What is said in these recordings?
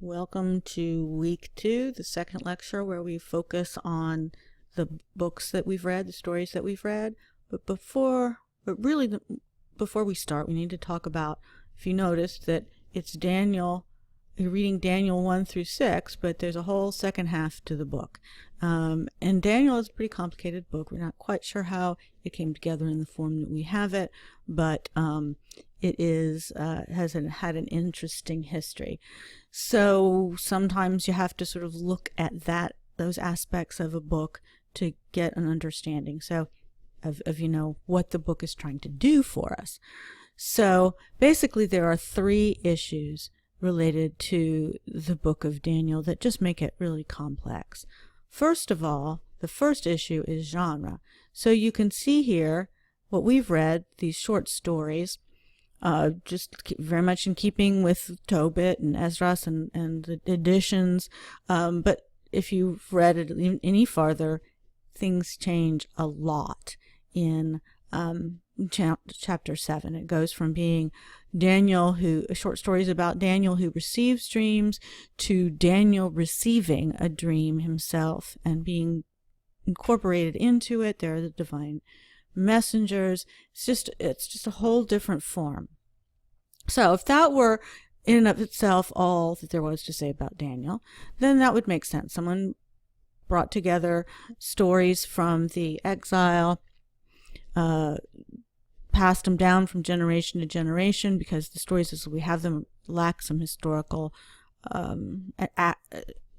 Welcome to week 2, the second lecture where we focus on the books that we've read, the stories that we've read. But before we start, we need to talk about, if you noticed, that it's Daniel. You're reading Daniel 1 through 6, but there's a whole second half to the book. And Daniel is a pretty complicated book. We're not quite sure how it came together in the form that we have it, but it has had an interesting history. So sometimes you have to sort of look at those aspects of a book to get an understanding of what the book is trying to do for us. So basically there are 3 issues related to the book of Daniel that just make it really complex. First of all, the first issue is genre. So you can see here what we've read, these short stories, just very much in keeping with Tobit and Esdras and the editions. But if you've read it any farther, things change a lot in chapter 7. It goes from being short stories about Daniel who receives dreams, to Daniel receiving a dream himself and being incorporated into it. There are the divine messengers. It's just a whole different form. So if that were in and of itself all that there was to say about Daniel, then that would make sense. Someone brought together stories from the exile, passed them down from generation to generation, because the stories as we have them lack some historical,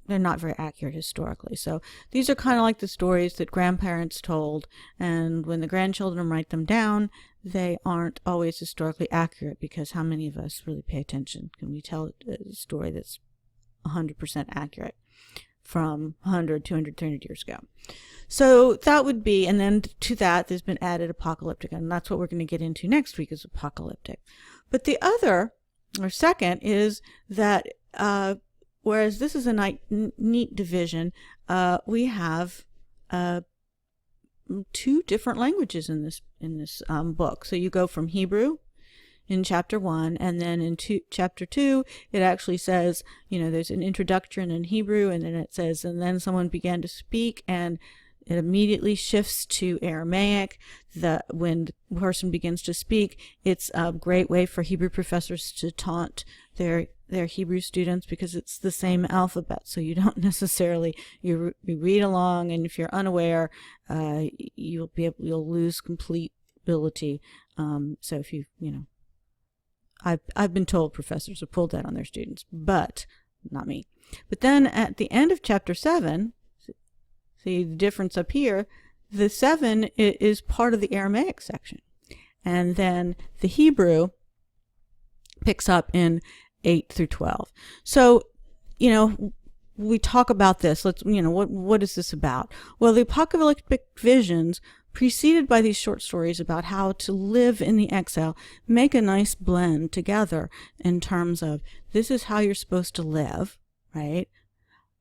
they're not very accurate historically. So these are kind of like the stories that grandparents told, and when the grandchildren write them down, they aren't always historically accurate, because how many of us really pay attention? Can we tell a story that's 100% accurate from 100, 200, 300 years ago? So that would be, and then to that there's been added apocalyptic, and that's what we're going to get into next week, is apocalyptic. But the other, or second, is that whereas this is a neat division, we have 2 different languages in this book. So you go from Hebrew in chapter 1, and then in chapter 2, it actually says, there's an introduction in Hebrew, and then it says, and then someone began to speak, and it immediately shifts to Aramaic. When the person begins to speak, it's a great way for Hebrew professors to taunt their Hebrew students, because it's the same alphabet. So you don't necessarily, you read along, and if you're unaware, you'll lose complete ability. So if I've been told professors have pulled that on their students, but not me. But then at the end of chapter 7, see the difference up here, the 7 is part of the Aramaic section. And then the Hebrew picks up in 8 through 12. So, we talk about this. What is this about? Well, the apocalyptic visions preceded by these short stories about how to live in the exile make a nice blend together in terms of, this is how you're supposed to live, right?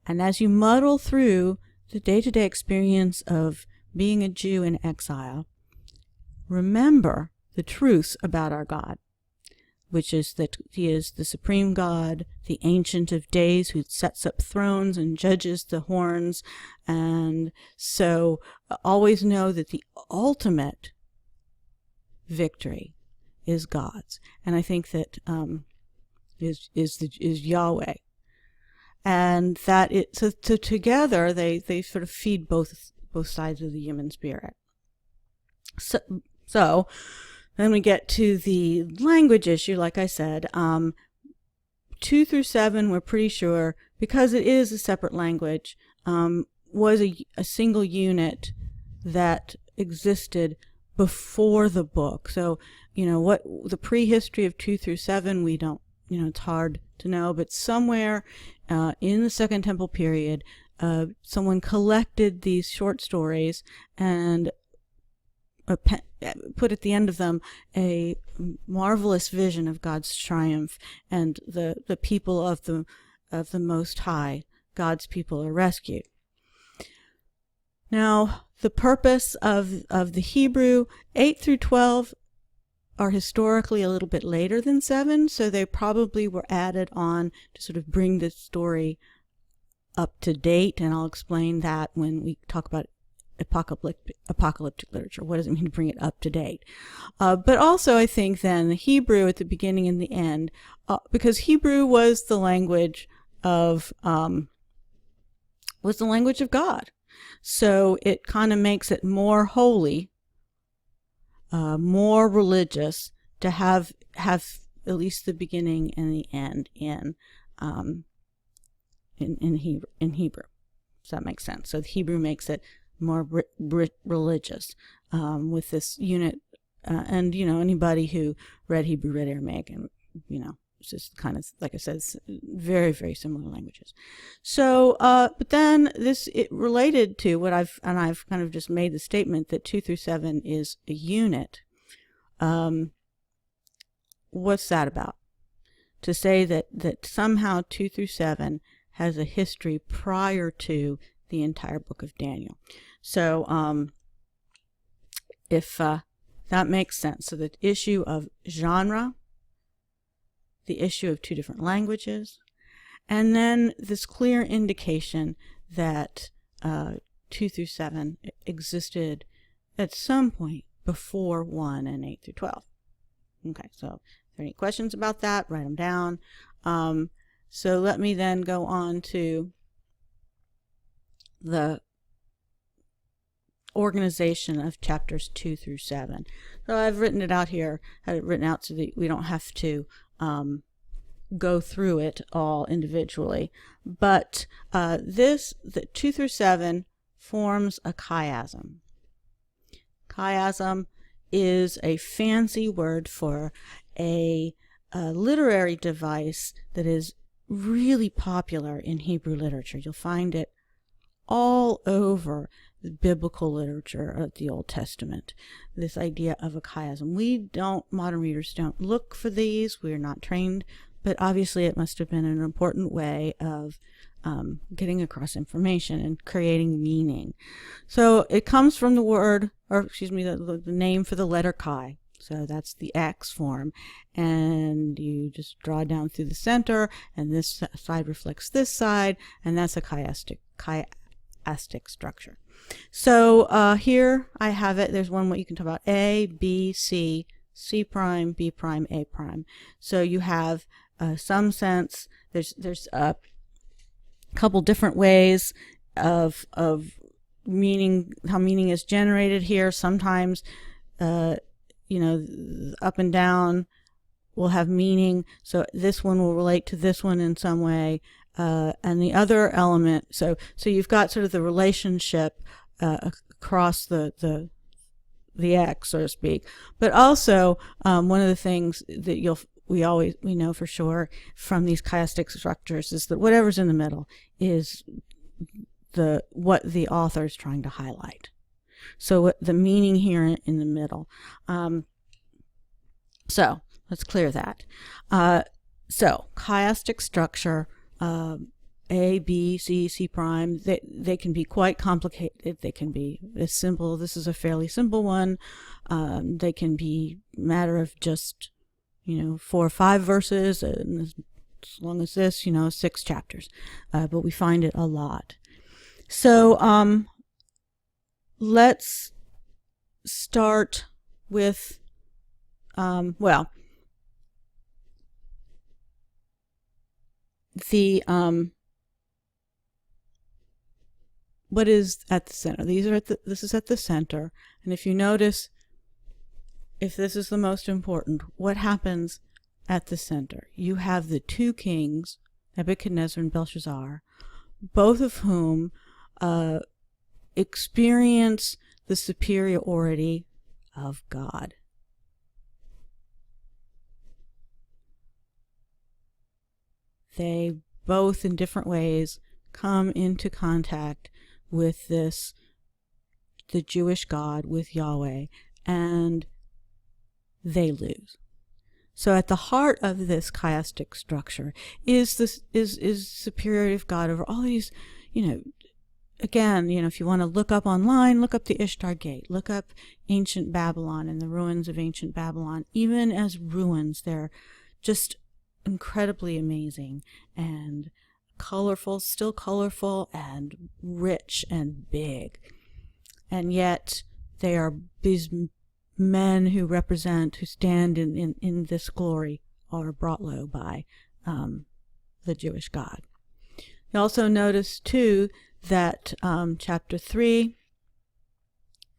And as you muddle through the day-to-day experience of being a Jew in exile, remember the truths about our God, which is that he is the supreme God, the Ancient of Days, who sets up thrones and judges the horns. And so always know that the ultimate victory is God's. And I think that is Yahweh. And that so together they sort of feed both sides of the human spirit. So then we get to the language issue. Like I said, 2 through 7, we're pretty sure, because it is a separate language, was a single unit that existed before the book. So, what the prehistory of 2 through 7, we don't, it's hard to know, but somewhere in the Second Temple period, someone collected these short stories and put at the end of them a marvelous vision of God's triumph, and the people of the Most High, God's people, are rescued. Now, the purpose of the Hebrew 8 through 12 are historically a little bit later than 7, so they probably were added on to sort of bring the story up to date, and I'll explain that when we talk about apocalyptic literature. What does it mean to bring it up to date? But also, I think then the Hebrew at the beginning and the end, because Hebrew was the language of God, so it kind of makes it more holy, more religious to have at least the beginning and the end in Hebrew. Does that make sense? So the Hebrew makes it more religious with this unit, and anybody who read Hebrew read Aramaic, and it's just kind of, like I said, it's very, very similar languages. So but then it related to what I've kind of just made the statement that 2 through 7 is a unit. What's that about? To say that somehow 2 through 7 has a history prior to the entire book of Daniel. So if that makes sense. So the issue of genre, the issue of 2 different languages, and then this clear indication that 2 through 7 existed at some point before 1 and 8 through 12. Okay, so if there are any questions about that, write them down. So let me then go on to the organization of chapters 2 through 7. So I've written it out here, had it written out so that we don't have to go through it all individually. But the 2 through 7 forms a chiasm. Chiasm is a fancy word for a literary device that is really popular in Hebrew literature. You'll find it all over the biblical literature of the Old Testament, this idea of a chiasm. Modern readers don't look for these. We're not trained, but obviously it must have been an important way of getting across information and creating meaning. So it comes from the name for the letter chi. So that's the X form, and you just draw down through the center, and this side reflects this side, and that's a chiastic structure. So here I have it. There's one what you can talk about: A, B, C, C prime, B prime, A prime. So you have some sense. There's a couple different ways of meaning, how meaning is generated here. Sometimes up and down will have meaning, so this one will relate to this one in some way, and the other element, so you've got sort of the relationship across the X, so to speak. But also one of the things that we know for sure from these chiastic structures is that whatever's in the middle is what the author is trying to highlight. So the meaning here in the middle. So let's clear that. So chiastic structure, A, B, C, C prime, they can be quite complicated. They can be as simple. This is a fairly simple one. They can be a matter of just 4 or 5 verses, and as long as this, 6 chapters. But we find it a lot. So let's start with what is at the center? This is at the center, and if you notice, if this is the most important, what happens at the center? You have the 2 kings, Nebuchadnezzar and Belshazzar, both of whom experience the superiority of God. They both, in different ways, come into contact with the Jewish God, with Yahweh, and they lose. So at the heart of this chiastic structure is superiority of God over all these, again, if you want to look up online, look up the Ishtar Gate, look up ancient Babylon and the ruins of ancient Babylon. Even as ruins, they're just incredibly amazing and colorful, still colorful and rich and big. And yet they are these men who stand in this glory are brought low by the Jewish God. You also notice too that chapter 3,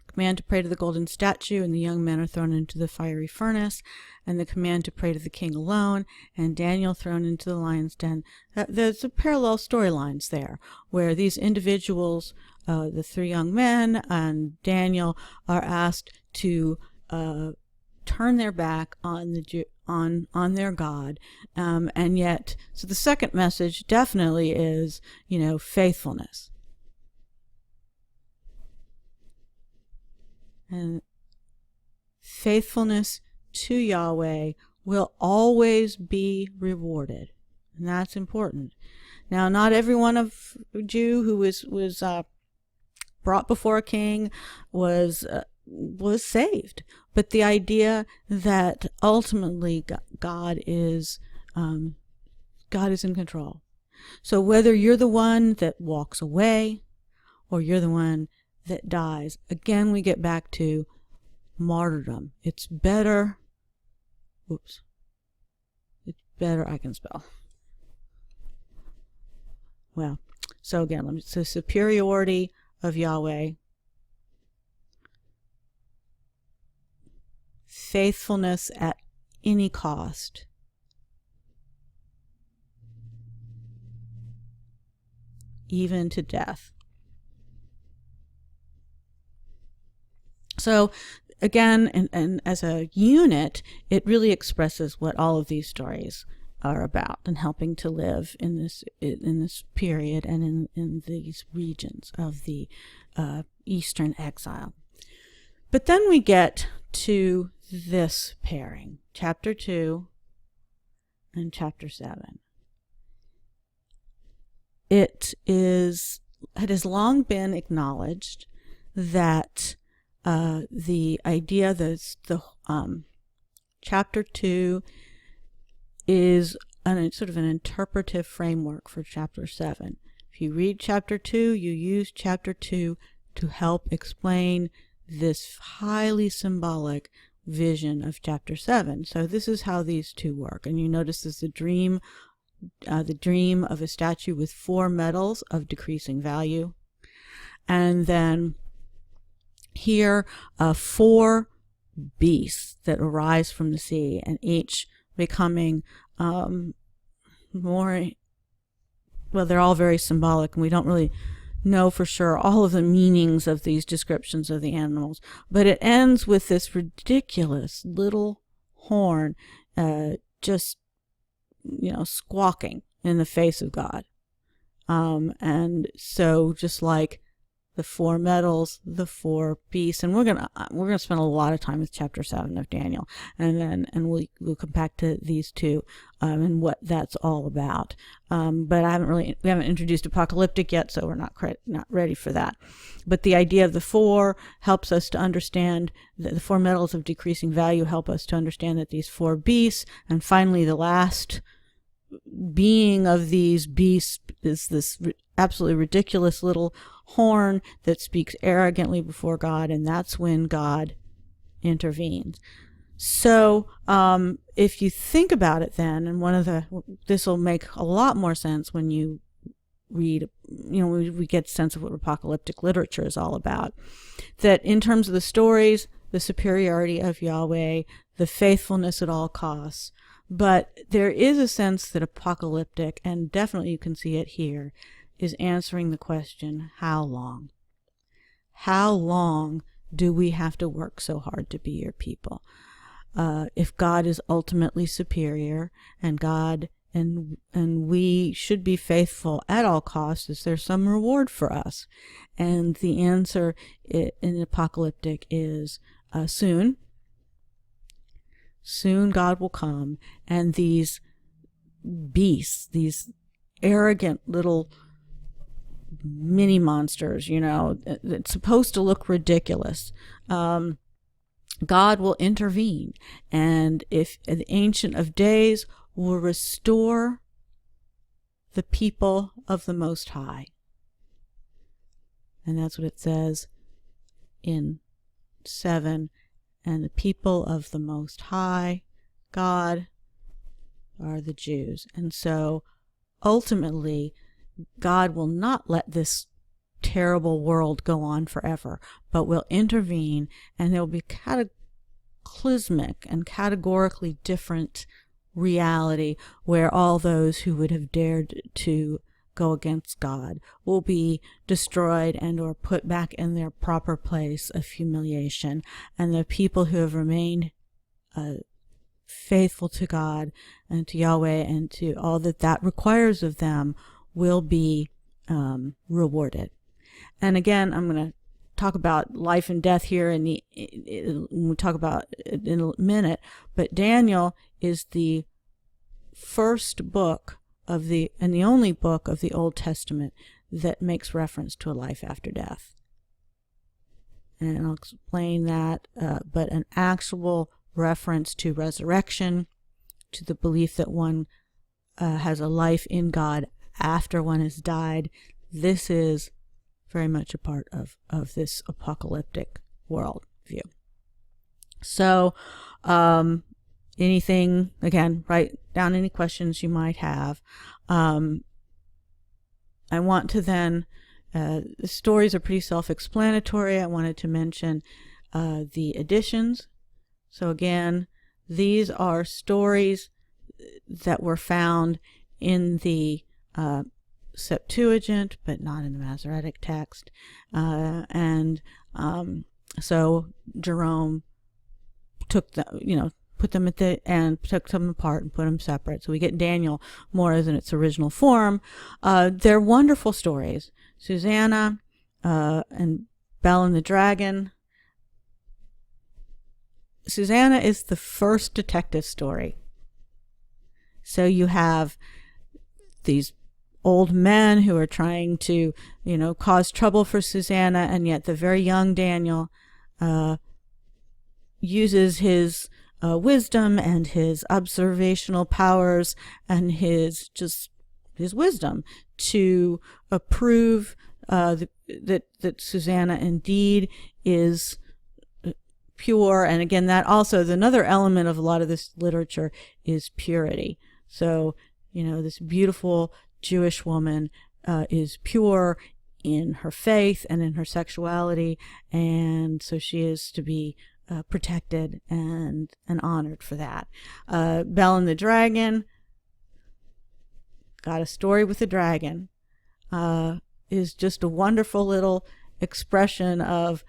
command to pray to the golden statue, and the young men are thrown into the fiery furnace, and the command to pray to the king alone, and Daniel thrown into the lion's den. There's a parallel storylines there, where these individuals, the 3 young men and Daniel, are asked to turn their back on on their God, and yet, so the second message definitely is, faithfulness. And faithfulness to Yahweh will always be rewarded. And that's important. Now, not every one of Jew who was brought before a king was saved. But the idea that ultimately God is in control. So whether you're the one that walks away or you're the one that dies, again we get back to martyrdom. It's better I can spell. Well, so again, it's the superiority of Yahweh, faithfulness at any cost, even to death. So again, and as a unit, it really expresses what all of these stories are about, and helping to live in this period and in these regions of the Eastern exile. But then we get to this pairing, chapter 2 and chapter 7. It has long been acknowledged that the idea that chapter 2 is sort of an interpretive framework for chapter 7. If you read chapter 2, you use chapter 2 to help explain this highly symbolic vision of chapter 7. So this is how these two work. And you notice there's the dream of a statue with 4 metals of decreasing value. And then here, 4 beasts that arise from the sea, and each becoming more, well, they're all very symbolic, and we don't really know for sure all of the meanings of these descriptions of the animals. But it ends with this ridiculous little horn just, squawking in the face of God. And so just like the 4 metals, the 4 beasts, and we're gonna spend a lot of time with chapter 7 of Daniel, and we'll come back to these two and what that's all about. But we haven't introduced apocalyptic yet, so we're not ready for that. But the idea of the 4 helps us to understand that the 4 metals of decreasing value help us to understand that these 4 beasts, and finally the last being of these beasts is this absolutely ridiculous little horn that speaks arrogantly before God, and that's when God intervenes. So if you think about it then, and this will make a lot more sense when you read, we get a sense of what apocalyptic literature is all about, that in terms of the stories, the superiority of Yahweh, the faithfulness at all costs, but there is a sense that apocalyptic, and definitely you can see it here, is answering the question, how long? How long do we have to work so hard to be your people? If God is ultimately superior, and we should be faithful at all costs, is there some reward for us? And the answer in apocalyptic is soon. Soon God will come, and these beasts, these arrogant little mini monsters, it's supposed to look ridiculous. God will intervene, and if the Ancient of Days will restore the people of the Most High. And that's what it says in 7. And the people of the Most High, God, are the Jews. And so ultimately, God will not let this terrible world go on forever, but will intervene, and there will be cataclysmic and categorically different reality where all those who would have dared to go against God will be destroyed and or put back in their proper place of humiliation, and the people who have remained faithful to God and to Yahweh and to all that requires of them will be rewarded. And again, I'm going to talk about life and death here we'll talk about it in a minute, but Daniel is the first book and the only book of the Old Testament that makes reference to a life after death. And I'll explain that, but an actual reference to resurrection, to the belief that one has a life in God after one has died. This is very much a part of this apocalyptic world view. So anything, again, write down any questions you might have. I want to then, the stories are pretty self-explanatory. I wanted to mention the additions. So again, these are stories that were found in the Septuagint, but not in the Masoretic text. So Jerome took put them at the end, took them apart and put them separate. So we get Daniel more as in its original form. They're wonderful stories. Susanna and Bell and the Dragon. Susanna is the first detective story. So you have these old men who are trying to, cause trouble for Susanna, and yet the very young Daniel uses his wisdom and his observational powers and his wisdom to prove that Susanna indeed is pure. And again, that also, another element of a lot of this literature is purity. So, this beautiful Jewish woman is pure in her faith and in her sexuality, and so she is to be protected and honored for that. Bell and the Dragon, got a story with a dragon, is just a wonderful little expression of,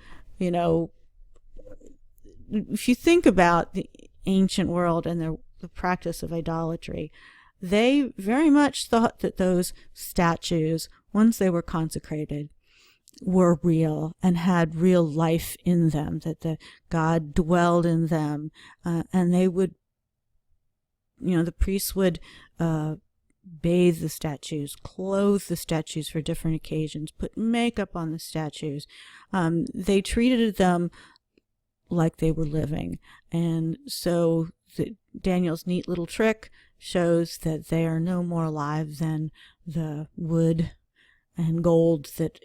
if you think about the ancient world and the practice of idolatry, they very much thought that those statues, once they were consecrated, were real and had real life in them, that the God dwelled in them, and they would, the priests would bathe the statues, clothe the statues for different occasions, put makeup on the statues. They treated them like they were living. And so Daniel's neat little trick shows that they are no more alive than the wood and gold that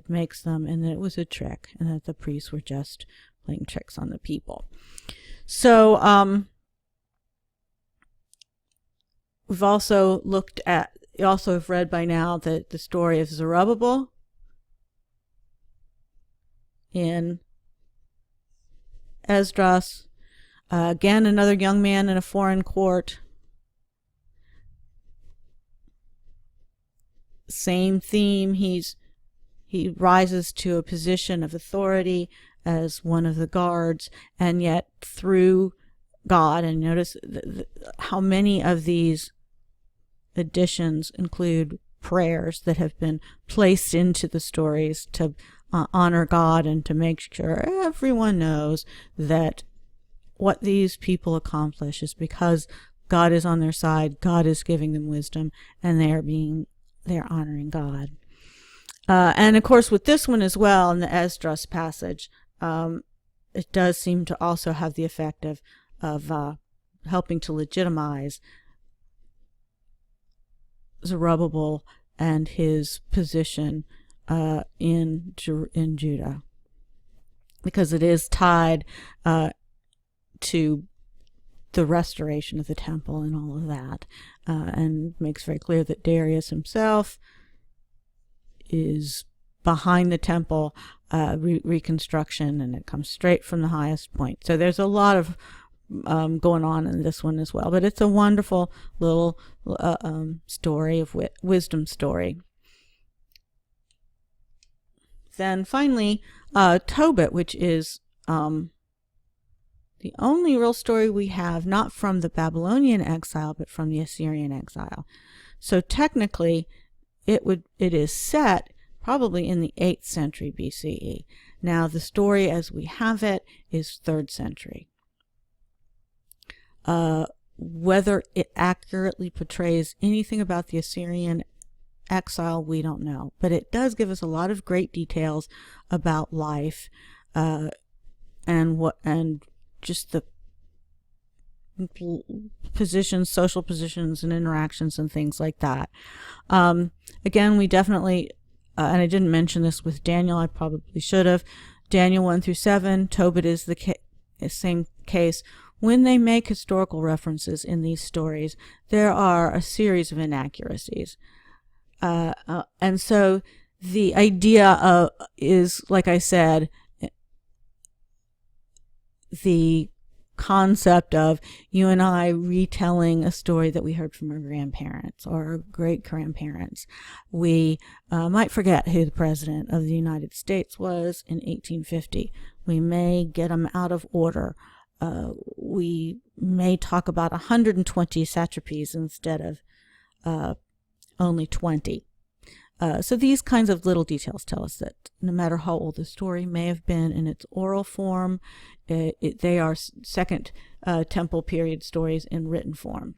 makes them, and that it was a trick, and that the priests were just playing tricks on the people. So we've also you also have read by now that the story of Zerubbabel in Esdras, again another young man in a foreign court. Same theme. He rises to a position of authority as one of the guards, and yet through God, and notice how many of these additions include prayers that have been placed into the stories to honor God and to make sure everyone knows that what these people accomplish is because God is on their side, God is giving them wisdom, and they're honoring God. And of course, with this one as well, in the Esdras passage, it does seem to also have the effect of helping to legitimize Zerubbabel and his position in Judah, because it is tied to the restoration of the temple and all of that, and makes very clear that Darius himself is behind the temple reconstruction, and it comes straight from the highest point. So there's a lot of going on in this one as well, but it's a wonderful little story of wisdom story. Then finally, Tobit, which is the only real story we have, not from the Babylonian exile, but from the Assyrian exile. So technically, it is set probably in the 8th century BCE. Now, the story as we have it is 3rd century. Whether it accurately portrays anything about the Assyrian exile, we don't know. But it does give us a lot of great details about life, and just the positions, social positions and interactions and things like that. Again, we definitely, and I didn't mention this with Daniel, I probably should have. Daniel 1 through 7, Tobit is the same case. When they make historical references in these stories, there are a series of inaccuracies. And so the idea is, like I said, the concept of you and I retelling a story that we heard from our grandparents or our great-grandparents. We might forget who the president of the United States was in 1850. We may get them out of order. We may talk about 120 satrapies instead of only 20. So these kinds of little details tell us that no matter how old the story may have been in its oral form, they are Second Temple period stories in written form.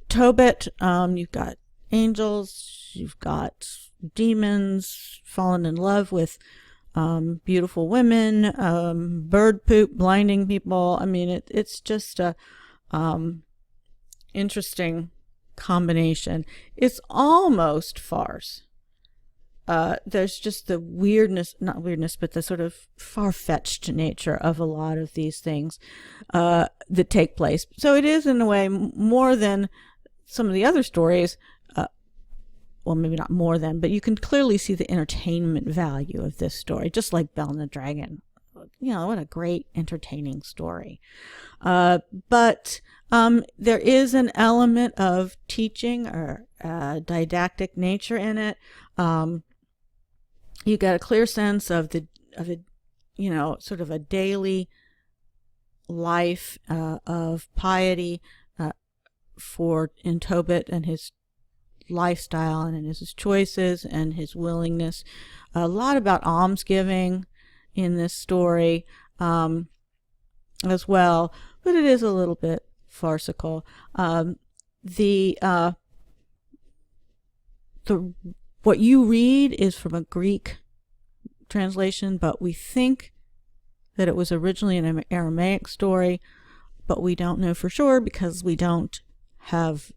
Tobit, you've got angels, you've got demons falling in love with beautiful women, bird poop blinding people. I mean, it's just a interesting combination. It's almost farce. There's just the not weirdness, but the sort of far-fetched nature of a lot of these things that take place. So it is, in a way, more than some of the other stories. Well, maybe not more than, but you can clearly see the entertainment value of this story, just like Bell and the Dragon. You know, what a great, entertaining story. But there is an element of teaching or didactic nature in it. You get a clear sense of sort of a daily life of piety in Tobit and his lifestyle and in his choices and his willingness. A lot about almsgiving in this story as well, but it is a little bit farcical. What you read is from a Greek translation, but we think that it was originally an Aramaic story, but we don't know for sure because we don't have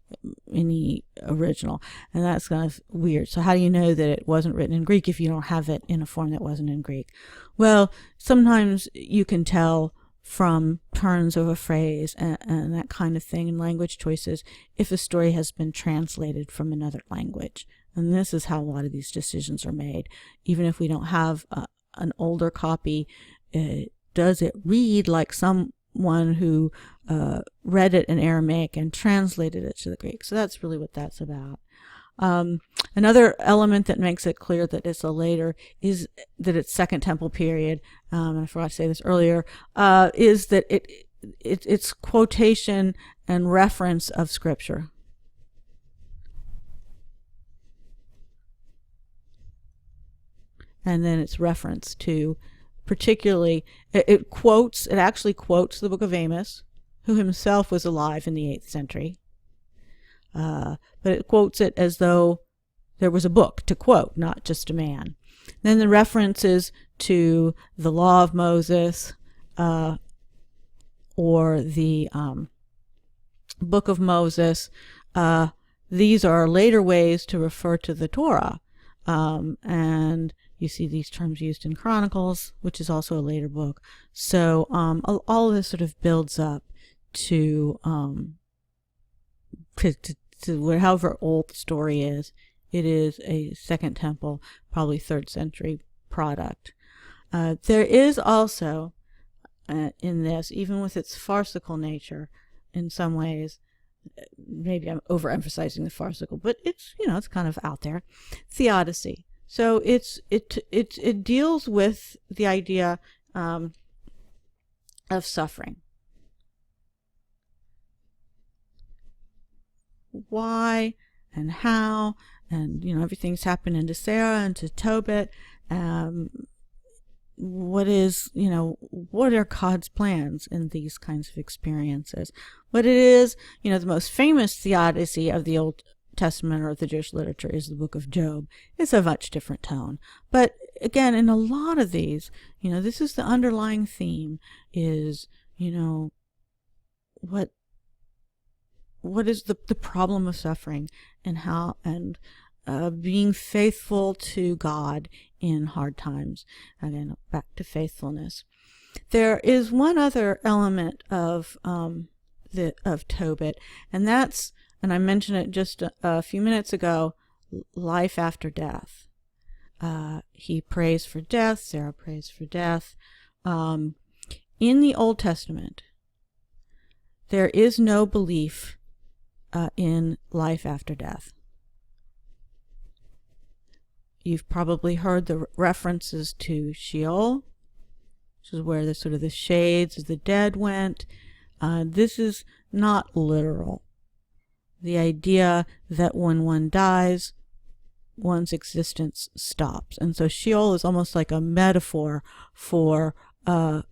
any original, and that's kind of weird. So how do you know that it wasn't written in Greek if you don't have it in a form that wasn't in Greek? Well, sometimes you can tell from turns of a phrase and that kind of thing, and language choices, if a story has been translated from another language. And this is how a lot of these decisions are made. Even if we don't have an older copy, does it read like someone who read it in Aramaic and translated it to the Greek? So that's really what that's about. Another element that makes it clear that it's a later is that it's Second Temple period. I forgot to say this earlier. Is that it's quotation and reference of Scripture. And then it's reference to, particularly, it actually quotes the book of Amos, who himself was alive in the 8th century. But it quotes it as though there was a book to quote, not just a man. Then the references to the Law of Moses or the Book of Moses, these are later ways to refer to the Torah. And you see these terms used in Chronicles, which is also a later book. So all of this sort of builds up to however old the story is. It is a Second Temple, probably 3rd century product. There is also in this, even with its farcical nature, in some ways, maybe I'm overemphasizing the farcical, but it's it's kind of out there, theodicy. So it deals with the idea of suffering. Why and how, and everything's happening to Sarah and to Tobit. What are God's plans in these kinds of experiences? What it is, the most famous theodicy of the Old Testament or the Jewish literature is the book of Job. It's a much different tone. But again, in a lot of these, this is the underlying theme is, what is the problem of suffering and how, and being faithful to God in hard times. Again, back to faithfulness. There is one other element of Tobit, and that's, and I mentioned it just a few minutes ago, life after death. He prays for death. Sarah prays for death. In the Old Testament, there is no belief in life after death. You've probably heard the references to Sheol, which is where the shades of the dead went. This is not literal. The idea that when one dies, one's existence stops. And so Sheol is almost like a metaphor for that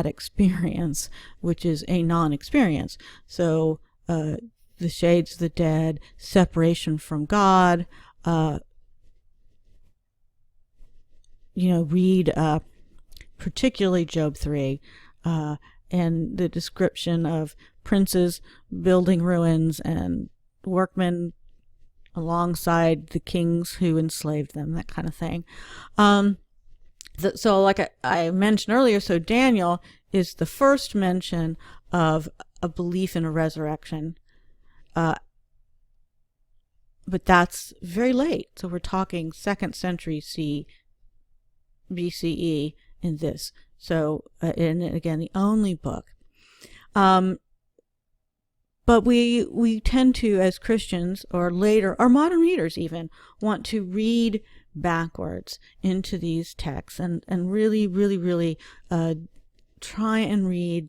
experience, which is a non-experience. So the shades of the dead, separation from God, read particularly Job 3, and the description of princes building ruins and workmen alongside the kings who enslaved them, that kind of thing. So like I mentioned earlier, so Daniel is the first mention of a belief in a resurrection, but that's very late. So we're talking 2nd century BCE in this. So, and again, the only book. But we tend to, as Christians, or later, or modern readers even, want to read backwards into these texts and really, really, really try and read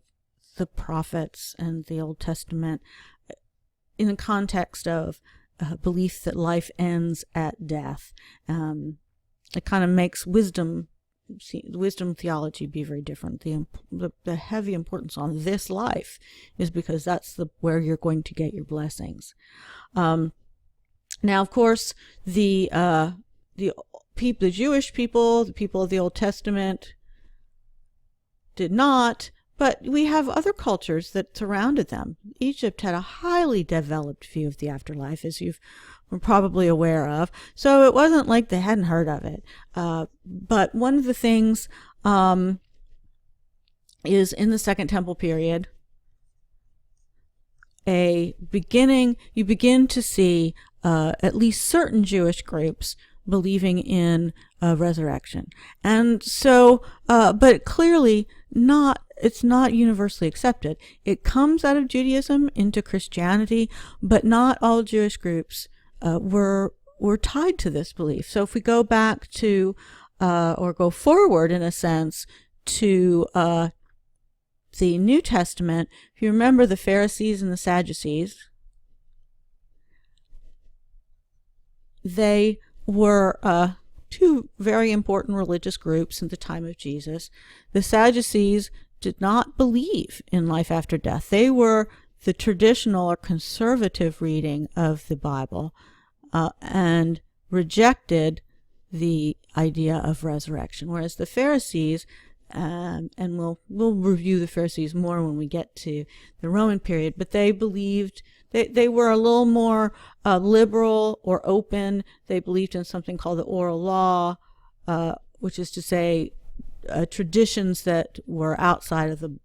the prophets and the Old Testament in the context of belief that life ends at death. It kind of makes wisdom theology be very different. The heavy importance on this life is because that's where you're going to get your blessings. Now, of course, the Jewish people, the people of the Old Testament, did not. But we have other cultures that surrounded them. Egypt had a highly developed view of the afterlife, as you've were probably aware of. So it wasn't like they hadn't heard of it. But one of the things is in the Second Temple period, you begin to see at least certain Jewish groups believing in resurrection. And so, but clearly it's not universally accepted. It comes out of Judaism into Christianity, but not all Jewish groups were tied to this belief. So if we go back to, or go forward in a sense, to the New Testament, if you remember the Pharisees and the Sadducees, they were two very important religious groups in the time of Jesus. The Sadducees did not believe in life after death. They were the traditional or conservative reading of the Bible. and rejected the idea of resurrection, whereas the Pharisees, and we'll review the Pharisees more when we get to the Roman period, but they believed they were a little more liberal or open. They believed in something called the oral law, which is to say traditions that were outside of the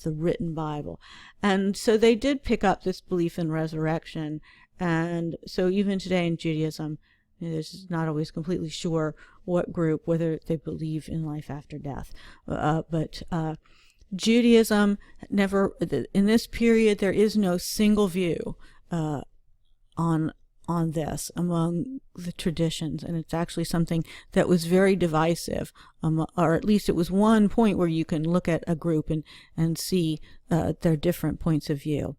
written Bible. And so they did pick up this belief in resurrection. And so even today in Judaism, it's not always completely sure what group, whether they believe in life after death. But Judaism never, in this period, there is no single view on this among the traditions, and it's actually something that was very divisive, or at least it was one point where you can look at a group and see their different points of view.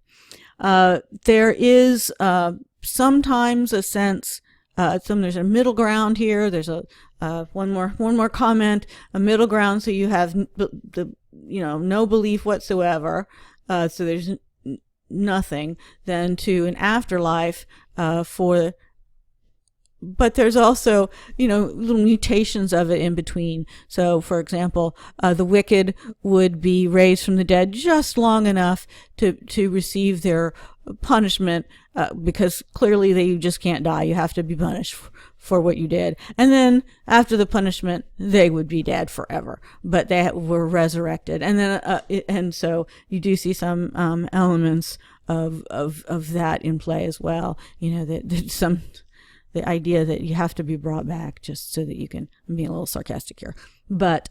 There is sometimes a sense, there's a middle ground here. There's one more comment, a middle ground. So you have no belief whatsoever. So there's nothing. Then to an afterlife but there's also, little mutations of it in between. So, for example, the wicked would be raised from the dead just long enough to receive their punishment, because clearly you just can't die. You have to be punished for what you did. And then after the punishment, they would be dead forever, but they were resurrected. And then, and so you do see some elements of that in play as well. The idea that you have to be brought back just so that you can. I'm being a little sarcastic here, but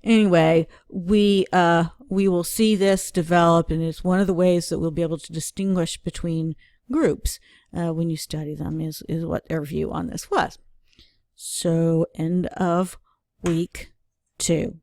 anyway, we will see this develop, and it's one of the ways that we'll be able to distinguish between groups when you study them. Is what their view on this was. So, end of week 2.